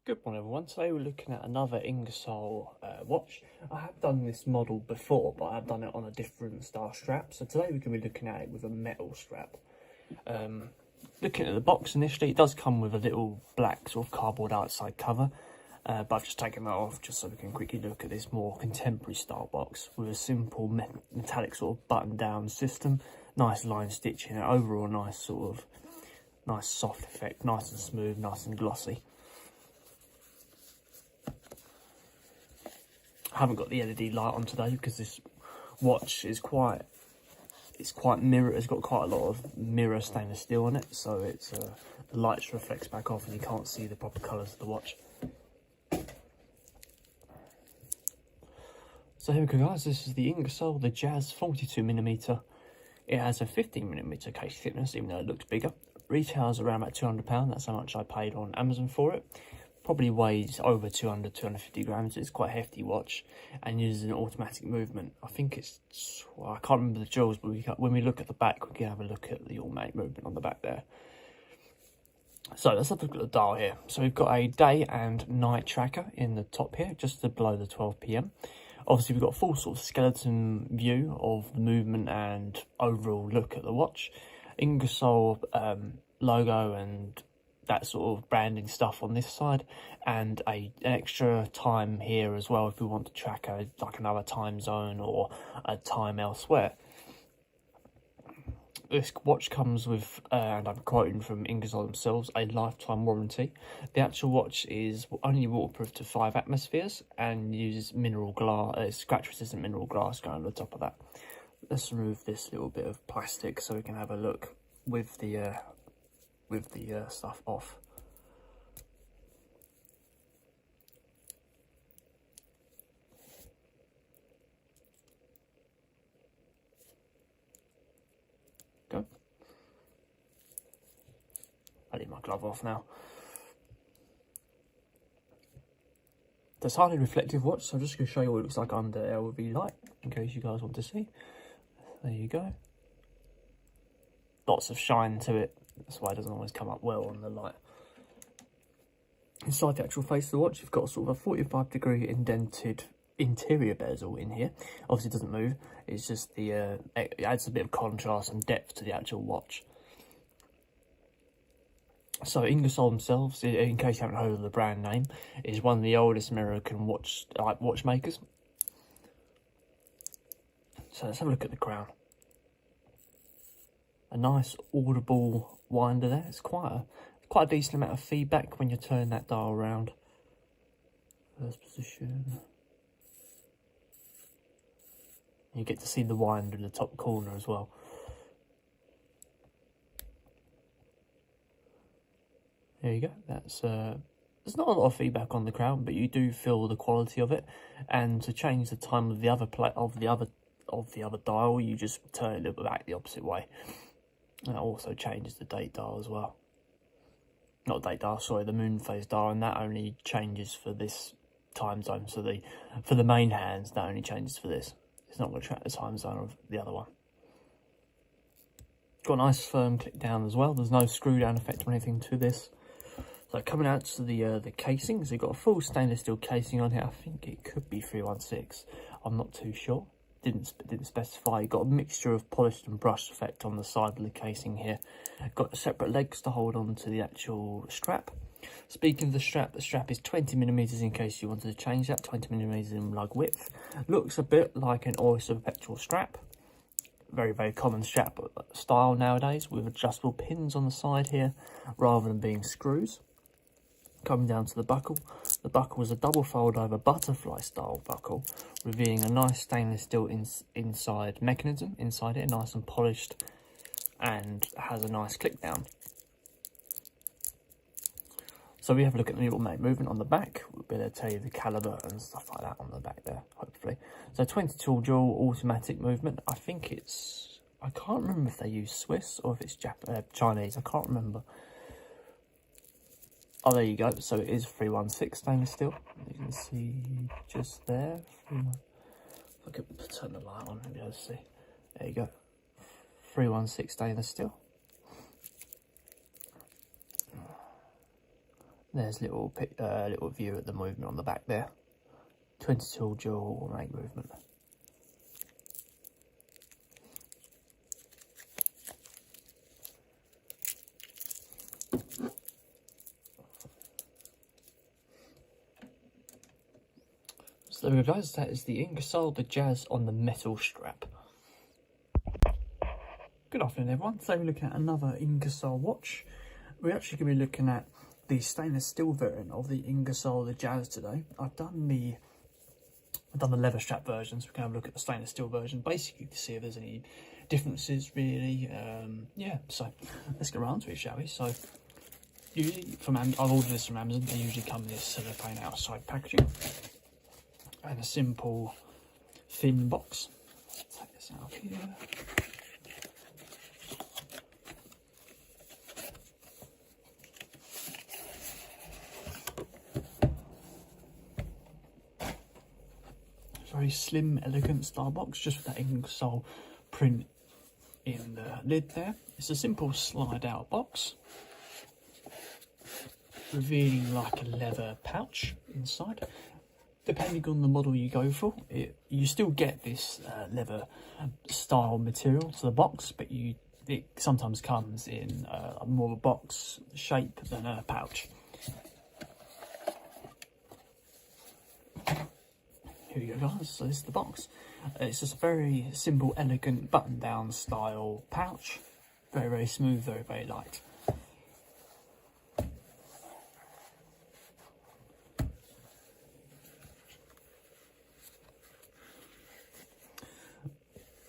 Good morning everyone, today we're looking at another Ingersoll watch. I have done this model before, but I've done it on a different style strap. So today we're going to be looking at it with a metal strap. Looking at the box initially, it does come with a little black sort of cardboard outside cover. But I've just taken that off just so we can quickly look at this more contemporary style box with a simple metallic sort of button down system. Nice line stitching, and overall nice soft effect, nice and smooth, nice and glossy. I haven't got the LED light on today because this watch is quite mirror. It's got quite a lot of mirror stainless steel on it, so it's the light reflects back off and you can't see the proper colours of the watch. So here we go, guys. This is the Ingersoll, the Jazz 42mm. It has a 15mm case thickness, even though it looks bigger. Retails around about £200. That's how much I paid on Amazon for it. Probably weighs over 250 grams. It's quite a hefty watch and uses an automatic movement. I think it's, well, I can't remember the jewels, but when we look at the back, we can have a look at the automatic movement on the back there. So let's have a look at the dial here. So we've got a day and night tracker in the top here, just below the 12 PM. Obviously, we've got a full sort of skeleton view of the movement and overall look at the watch. Ingersoll logo and that sort of branding stuff on this side, and an extra time here as well if we want to track like another time zone or a time elsewhere. This watch comes with, and I'm quoting from Ingersoll themselves, a lifetime warranty. The actual watch is only waterproof to 5 atmospheres and uses mineral glass, scratch-resistant mineral glass going on the top of that. Let's remove this little bit of plastic so we can have a look with the stuff off. Go. I need my glove off now. It's a highly reflective watch, so I'm just going to show you what it looks like under LV light in case you guys want to see. There you go. Lots of shine to it. That's why it doesn't always come up well on the light. Inside the actual face of the watch, you've got sort of a 45-degree indented interior bezel in here. Obviously, it doesn't move. It's just it adds a bit of contrast and depth to the actual watch. So Ingersoll themselves, in case you haven't heard of the brand name, is one of the oldest American watchmakers. So let's have a look at the crown. A nice audible winder there. It's quite a decent amount of feedback when you turn that dial around. First position. You get to see the winder in the top corner as well. There you go. That's there's not a lot of feedback on the crown, but you do feel the quality of it. And to change the time of the other dial, you just turn it a little bit back the opposite way. That also changes the date dial as well. Not date dial, sorry, the moon phase dial, and that only changes for this time zone. So for the main hands, that only changes for this. It's not going to track the time zone of the other one. Got a nice firm click down as well. There's no screw down effect or anything to this. So coming out to the casing, so you've got a full stainless steel casing on here. I think it could be 316. I'm not too sure. Didn't specify. You've got a mixture of polished and brushed effect on the side of the casing here. Got separate legs to hold on to the actual strap. Speaking of the strap is 20mm in case you wanted to change that. 20mm in lug width. Looks a bit like an oyster perpetual strap. Very, very common strap style nowadays with adjustable pins on the side here rather than being screws. Coming down to the buckle is a double fold over butterfly style buckle, revealing a nice stainless steel inside mechanism inside it, nice and polished, and has a nice click down. So we have a look at the automatic movement on the back. We'll be able to tell you the caliber and stuff like that on the back there, hopefully. So 22 dual automatic movement. I think it's, I can't remember if they use Swiss or if it's Chinese. I can't remember. Oh, there you go. So it is 316 stainless steel. You can see just there. If I could turn the light on, maybe I'll see. There you go. 316 stainless steel. There's little view at the movement on the back there. 22 dual rate movement. So there we go guys, that is the Ingersoll Jazz on the metal strap. Good afternoon everyone, today we're looking at another Ingersoll watch. We're actually going to be looking at the stainless steel variant of the Ingersoll Jazz today. I've done the leather strap version, so we can have a look at the stainless steel version, basically to see if there's any differences really. Yeah, so let's get around to it, shall we? So usually I've ordered this from Amazon. They usually come in this cellophane outside packaging and a simple thin box. Let's take this out of here. Very slim, elegant style box, just with that Ingersoll print in the lid there. It's a simple slide out box, revealing like a leather pouch inside. Depending on the model you go for, you still get this leather style material to the box, but it sometimes comes in more of a box shape than a pouch. Here we go guys, so this is the box. It's just a very simple, elegant button down style pouch. Very, very smooth, very, very light.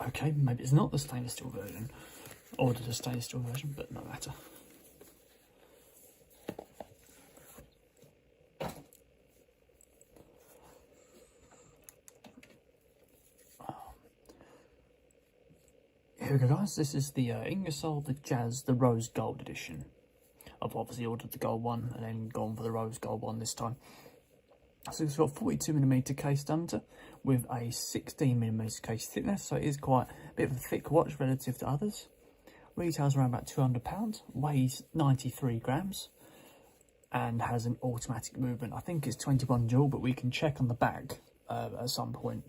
Okay, maybe it's not the stainless steel version. Ordered a stainless steel version, but no matter. Here we go guys, this is the Ingersoll Jazz, the rose gold edition. I've obviously ordered the gold one and then gone for the rose gold one this time. So it's got 42mm case diameter with a 16mm case thickness, so it is quite a bit of a thick watch relative to others. Retails around about £200, weighs 93 grams and has an automatic movement. I think it's 21 dual, but we can check on the back at some point.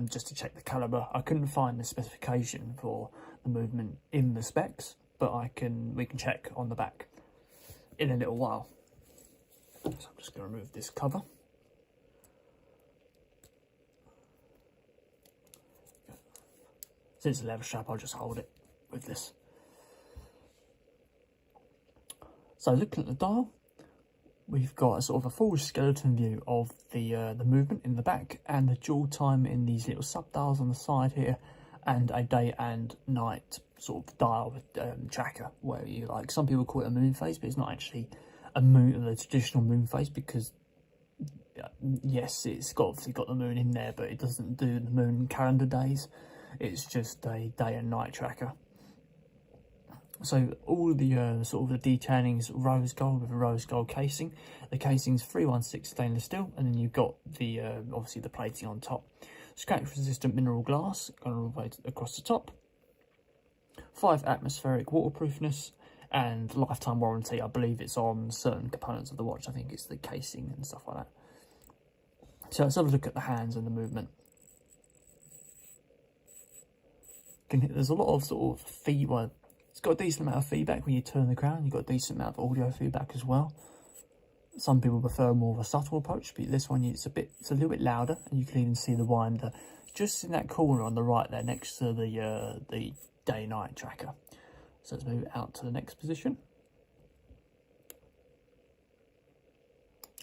Just to check the calibre. I couldn't find the specification for the movement in the specs, but we can check on the back in a little while. So I'm just going to remove this cover. Since it's a leather strap, I'll just hold it with this. So looking at the dial, we've got a sort of a full skeleton view of the movement in the back and the dual time in these little sub dials on the side here, and a day and night sort of dial with tracker, where you like. Some people call it a moon phase, but it's not actually the traditional moon phase, because yes, it's obviously got the moon in there, but it doesn't do the moon calendar days. It's just a day and night tracker. So all the sort of the detailing is rose gold with a rose gold casing. The casing's 316 stainless steel, and then you've got the obviously the plating on top. Scratch resistant mineral glass going all the way across the top. 5 atmospheric waterproofness and lifetime warranty. I believe it's on certain components of the watch. I think it's the casing and stuff like that. So let's have a look at the hands and the movement. There's a lot of sort of feedback. It's got a decent amount of feedback when you turn the crown. You've got a decent amount of audio feedback as well. Some people prefer more of a subtle approach, but this one it's a little bit louder, and you can even see the winder just in that corner on the right there, next to the day-night tracker. So let's move it out to the next position.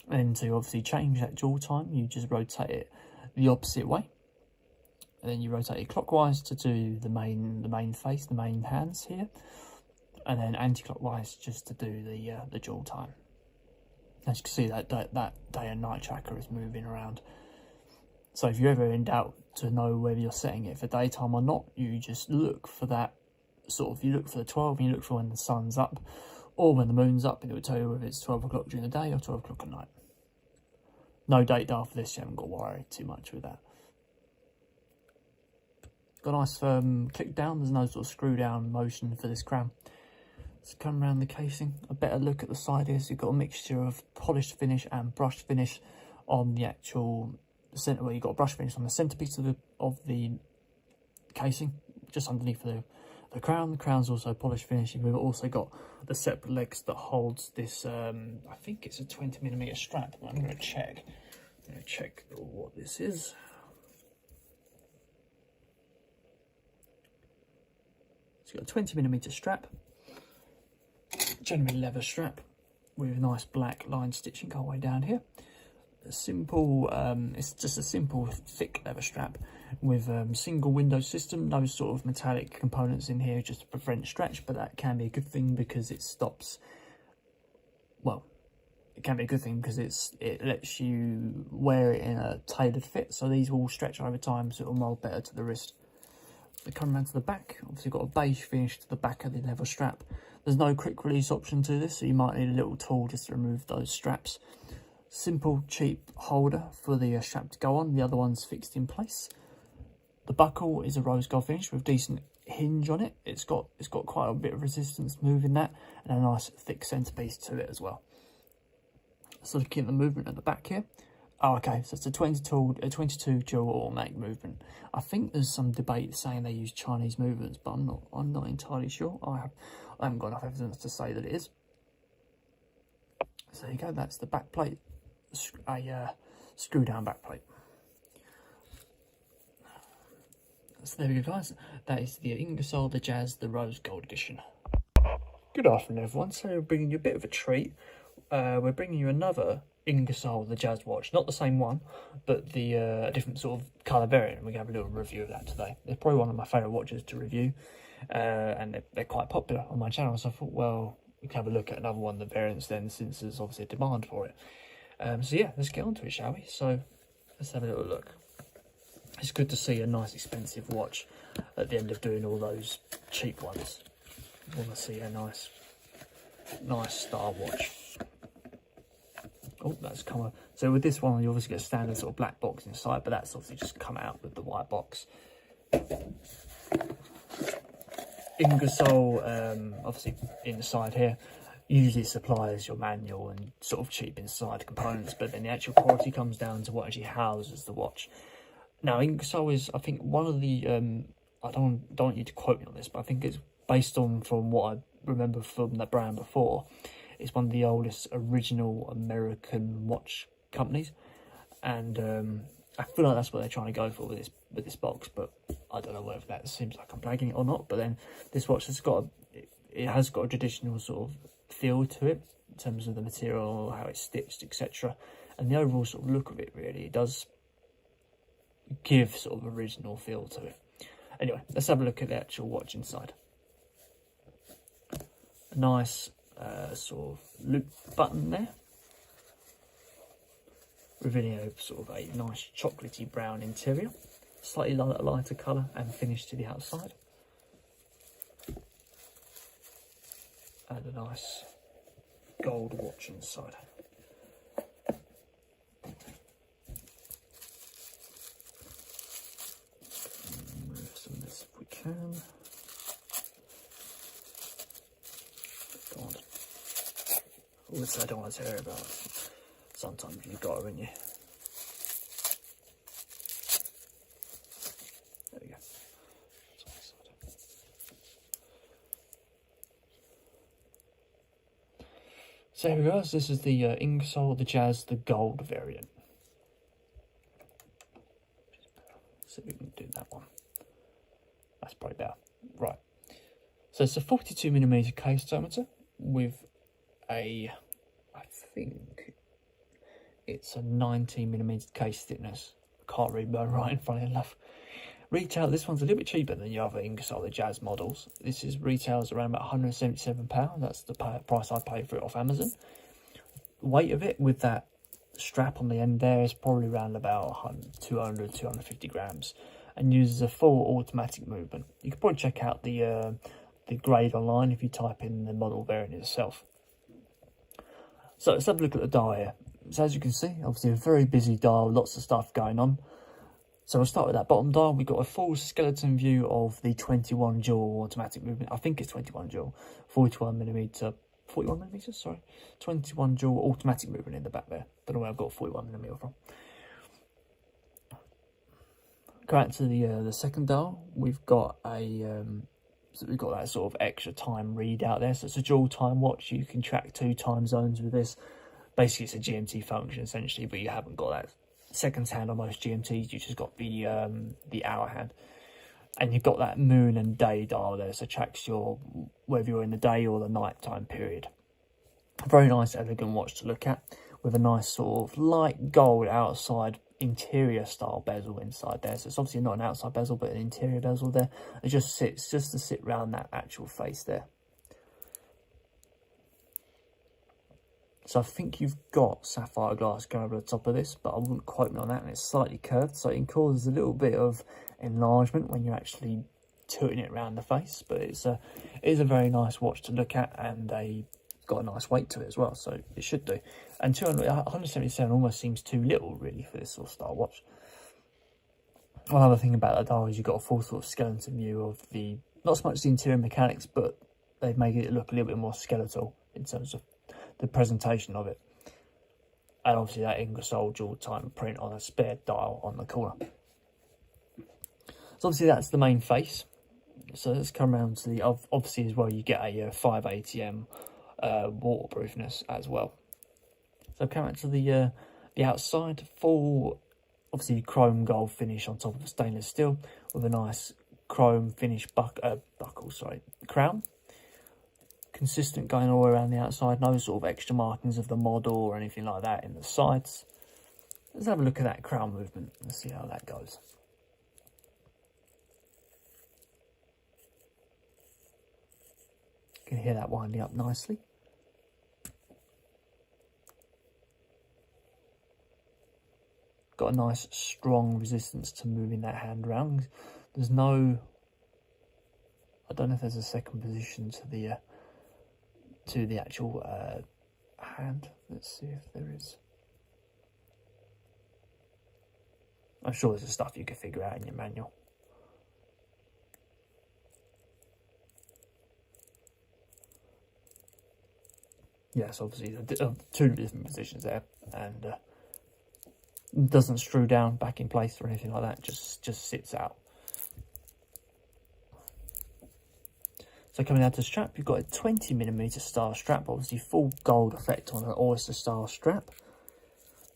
And to obviously change that dual time, you just rotate it the opposite way. And then you rotate it clockwise to do the main face, the main hands here, and then anti-clockwise just to do the dual time. As you can see, that day and night tracker is moving around. So if you're ever in doubt to know whether you're setting it for daytime or not, you just look for that sort of. You look for the 12, and you look for when the sun's up, or when the moon's up, and it will tell you whether it's 12 o'clock during the day or 12 o'clock at night. No date dial for this. You haven't got to worry too much with that. Got a nice firm click down. There's no sort of screw down motion for this crown. Let's come around the casing. A better look at the side here. So you've got a mixture of polished finish and brushed finish on the actual center. Well, you've got a brush finish on the centerpiece of the casing, just underneath the crown. The crown's also polished finish. We've also got the separate legs that holds this. I think it's a 20mm strap. I'm going to check. What this is. It's got a 20mm strap, generally leather strap with nice black line stitching all the way down here. A simple, it's just a simple thick leather strap with single window system, no sort of metallic components in here just to prevent stretch, but that can be a good thing because it stops, well, it can be a good thing because it lets you wear it in a tailored fit, so these will stretch over time, so it'll mold better to the wrist. They come around to the back. Obviously got a beige finish to the back of the leather strap. There's no quick release option to this, so you might need a little tool just to remove those straps. Simple, cheap holder for the strap to go on. The other one's fixed in place. The buckle is a rose gold finish with decent hinge on it. It's got quite a bit of resistance moving that, and a nice thick centerpiece to it as well. So looking at the movement at the back here. Oh, okay, so it's a 22 dual automatic movement. I think there's some debate saying they use Chinese movements, but I'm not entirely sure. I haven't got enough evidence to say that it is. So there you go, that's the back plate, a screw down back plate. So there we go, guys. That is the Ingersoll Jazz, the Rose Gold Edition. Good afternoon, everyone. So we're bringing you a bit of a treat. We're bringing you another Ingersoll Jazz watch, not the same one, but the different sort of colour variant. We're going to have a little review of that today. They're probably one of my favourite watches to review, and they're quite popular on my channel, so I thought, well, we can have a look at another one of the variants then, since there's obviously a demand for it. So yeah, let's get on to it, shall we? So let's have a little look. It's good to see a nice expensive watch at the end of doing all those cheap ones. I want to see a nice star watch. Oh, that's come up. So with this one, you obviously get a standard sort of black box inside, but that's obviously just come out with the white box. Ingersoll, obviously inside here, usually supplies your manual and sort of cheap inside components, but then the actual quality comes down to what actually houses the watch. Now, Ingersoll is, I think, one of the, I don't want you to quote me on this, but I think it's based on, from what I remember from that brand before, it's one of the oldest original American watch companies, and I feel like that's what they're trying to go for with this box. But I don't know whether that seems like I'm blagging it or not. But then this watch has got it has got a traditional sort of feel to it in terms of the material, how it's stitched, etc., and the overall sort of look of it. Really, it does give sort of original feel to it. Anyway, let's have a look at the actual watch inside. A nice sort of loop button there, revealing a sort of a nice chocolatey brown interior, slightly lighter colour and finish to the outside, and a nice gold watch inside. Remove some of this if we can. Which I don't want to hear about. Sometimes you've got it, haven't you? There we go. So here we go. So this is the Ingersoll Jazz, the gold variant. So we can do that one. That's probably better. Right. So it's a 42mm case diameter with I think it's a 19mm case thickness. Can't read my writing, funny enough. Retail, this one's a little bit cheaper than the other Ingersoll Jazz models. This is retails around about £177. That's the price I paid for it off Amazon. Weight of it with that strap on the end there is probably around about 250 grams, and uses a full automatic movement. You can probably check out the grade online if you type in the model variant itself. So let's have a look at the dial here. So as you can see, obviously a very busy dial, lots of stuff going on. So we'll start with that bottom dial. We've got a full skeleton view of the 21 jewel automatic movement. I think it's 21 jewel, 41 millimeters, sorry. 21 jewel automatic movement in the back there. Don't know where I've got 41 millimeter from. Go out to the second dial. We've got a so we've got that sort of extra time readout there. So it's a dual time watch. You can track 2 time zones with this. Basically, it's a GMT function essentially, but you haven't got that seconds hand on most GMTs. You just got the hour hand, and you've got that moon and day dial there. So it tracks your whether you're in the day or the night time period. Very nice, elegant watch to look at with a nice sort of light gold outside interior style bezel inside there. So it's obviously not an outside bezel but an interior bezel there. It just sits just to sit around that actual face there. So I think you've got sapphire glass going over the top of this, but I wouldn't quote me on that, and it's slightly curved, so it can cause a little bit of enlargement when you're actually tilting it around the face. But it is a very nice watch to look at, and got a nice weight to it as well, so it should do. And 177 almost seems too little really for this sort of style watch. One other thing about that dial is you've got a full sort of skeleton view of the, not so much the interior mechanics, but they've made it look a little bit more skeletal in terms of the presentation of it. And obviously that Ingersoll dual time print on a spare dial on the corner. So obviously that's the main face. So let's come around to the, obviously as well you get a 5 ATM waterproofness as well. So come out to the outside, full obviously chrome gold finish on top of the stainless steel with a nice chrome finish crown. Consistent going all around the outside, no sort of extra markings of the model or anything like that in the sides. Let's have a look at that crown movement. Let's see how that goes. You can hear that winding up nicely. Got a nice strong resistance to moving that hand around. There's no, I don't know if there's a second position to the actual hand. Let's see if there is. I'm sure there's stuff you can figure out in your manual. Yes, obviously 2 different positions there, and doesn't screw down back in place or anything like that. Just sits out. So coming down to the strap, you've got a 20mm style strap, obviously full gold effect on an oyster style strap.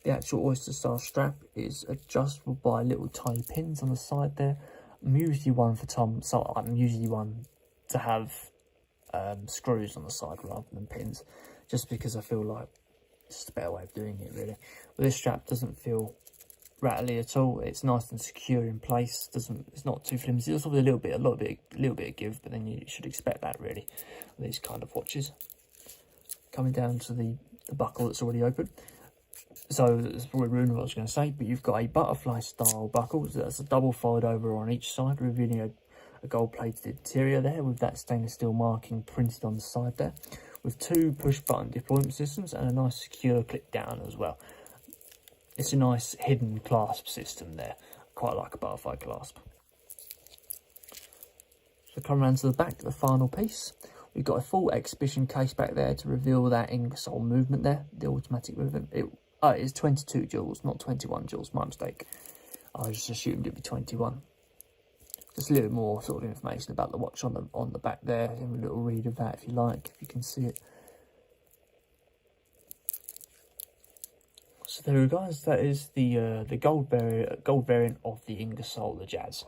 The actual oyster style strap is adjustable by little tiny pins on the side there. I'm usually one to have screws on the side rather than pins, just because I feel like it's just a better way of doing it really. But this strap doesn't feel rattly at all. It's nice and secure in place. It's not too flimsy. There's obviously a little bit of give, but then you should expect that really with these kind of watches. Coming down to the buckle that's already open. So that's probably ruined what I was going to say, but you've got a butterfly style buckle. So that's a double fold over on each side, revealing a gold plated interior there with that stainless steel marking printed on the side there, with 2 push button deployment systems and a nice secure clip down as well. It's a nice hidden clasp system there, quite like a butterfly clasp. So come around to the back, the final piece. We've got a full exhibition case back there to reveal that Ingersoll movement there, the automatic movement. It is 22 joules, not 21 joules, my mistake. I just assumed it'd be 21. Just a little bit more sort of information about the watch on the back there. Have a little read of that if you like, if you can see it. So there we go, guys. That is the gold variant of the Ingersoll Jazz.